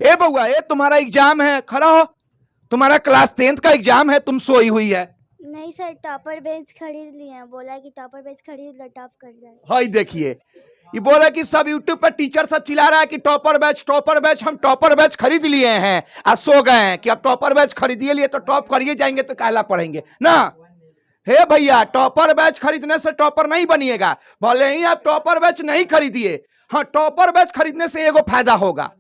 ए बउआ, ए तुम्हारा एग्जाम है, खड़ा हो। तुम्हारा क्लास 10th का एग्जाम है, तुम सोई हुई है। नहीं सर, टॉपर बेंच खरीद लिए हैं, बोला कि टॉपर बेंच खरीद लो, टॉप कर जाए। हाय देखिए, ये बोला कि सब यूट्यूब पर टीचर सब चिल्ला रहा है कि टॉपर बैच, हम टॉपर बैच खरीद लिए हैं। आज सो गए हैं कि अब टॉपर बैच खरीदिए लिए तो टॉप करिए जाएंगे तो काला पढ़ेंगे ना। हे भैया, टॉपर बैच खरीदने से टॉपर नहीं बनिएगा। भले ही आप टॉपर बैच नहीं खरीदिए, हाँ टॉपर बैच खरीदने से एगो फायदा होगा।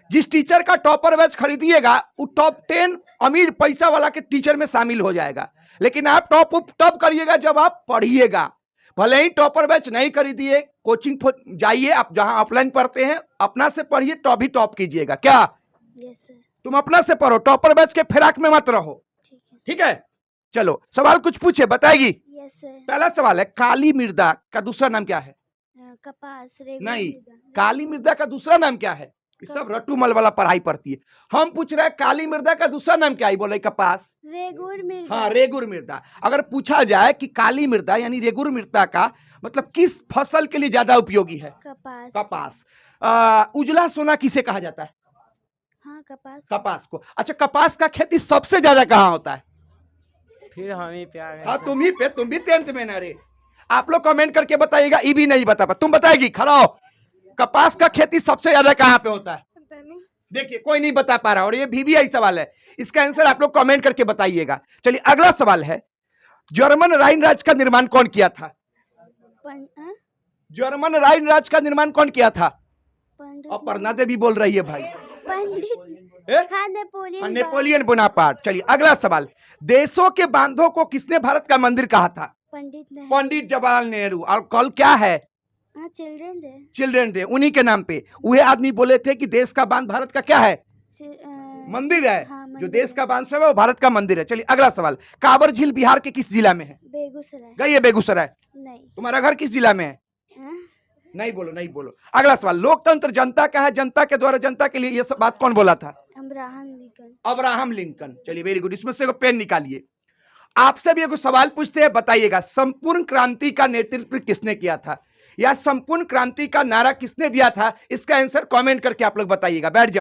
जिस टीचर का टॉपर बैच खरीदिएगा वो टॉप 10 अमीर पैसा वाला के टीचर में शामिल हो जाएगा। लेकिन आप टॉप करिएगा जब आप पढ़िएगा। भले ही टॉपर बैच नहीं खरीदिए, कोचिंग जाइए, आप जहां ऑफलाइन पढ़ते हैं अपना से पढ़िए, तो भी टॉप कीजिएगा। क्या यस सर। तुम अपना से पढ़ो, टॉपर बैच के फिराक में मत रहो। ठीक है। ठीक है, चलो सवाल कुछ पूछे, बताएगी। Yes sir. पहला सवाल है, काली मृदा का दूसरा नाम क्या है? कपास। रेगुलर नहीं, मृदा। काली मृदा का दूसरा नाम क्या है? ये सब रट्टूमल वाला पढ़ाई पढ़ती है। हम पूछ रहे हैं काली मृदा का दूसरा नाम क्या है? बोले कपास। रेगुर मृदा। हाँ, रेगुर मृदा। अगर पूछा जाए कि काली मृदा यानी रेगुर मृदा का मतलब किस फसल के लिए ज्यादा उपयोगी है? कपास। कपास। उजला सोना किसे कहा जाता है? हाँ, कपास। कपास को। अच्छा, कपास का खेती सबसे ज्यादा कहाँ होता है? फिर हम ही पे आ गए हाँ, सर। तुम भी 10th में ना रे। आप लोग कमेंट करके बताइएगा, ये भी नहीं बता पा। तुम बताएगी, खड़ा हो। कपास का खेती सबसे ज्यादा कहाँ पे होता है? पता नहीं। देखिए, कोई नहीं बता पा रहा, और ये VVI सवाल है। इसका आंसर आप लोग कमेंट करके बताइएगा। चलिए अगला सवाल है, जर्मन राइन राज्य का निर्माण कौन किया था? जर्मन राइन राज्य का निर्माण कौन किया था? पंडित। अपर्णा देवी बोल रही है भाई। पंडित। ए? हाँ, नेपोलियन। Napoleon Bonaparte. चलिए अगला सवाल, देशों के बांधों को किसने भारत का मंदिर कहा था? पंडित नेहरू। पंडित जवाहरलाल नेहरू। और कल क्या है? हाँ, चिल्ड्रन डे। Children day. उन्हीं के नाम पे वह आदमी बोले थे कि देश का बांध भारत का क्या है? मंदिर है। हाँ, जो देश का बांध सब है वो भारत का मंदिर है। चलिए अगला सवाल, कांवर झील बिहार के किस जिला में है? बेगूसराय। गई है बेगूसराय। नहीं। तुम्हारा घर किस जिला में है? हाँ? नहीं बोलो, नहीं बोलो। अगला सवाल, लोकतंत्र जनता का है, जनता के द्वारा जनता के लिए, ये सब बात कौन बोला था? Abraham Lincoln. Abraham Lincoln. चलिए वेरी गुड, इसमें से एक पेन निकालिए। आपसे भी एक सवाल पूछते हैं, बताइएगा संपूर्ण क्रांति का नेतृत्व किसने किया था, या संपूर्ण क्रांति का नारा किसने दिया था? इसका आंसर कमेंट करके आप लोग बताइएगा। बैठ जाओ।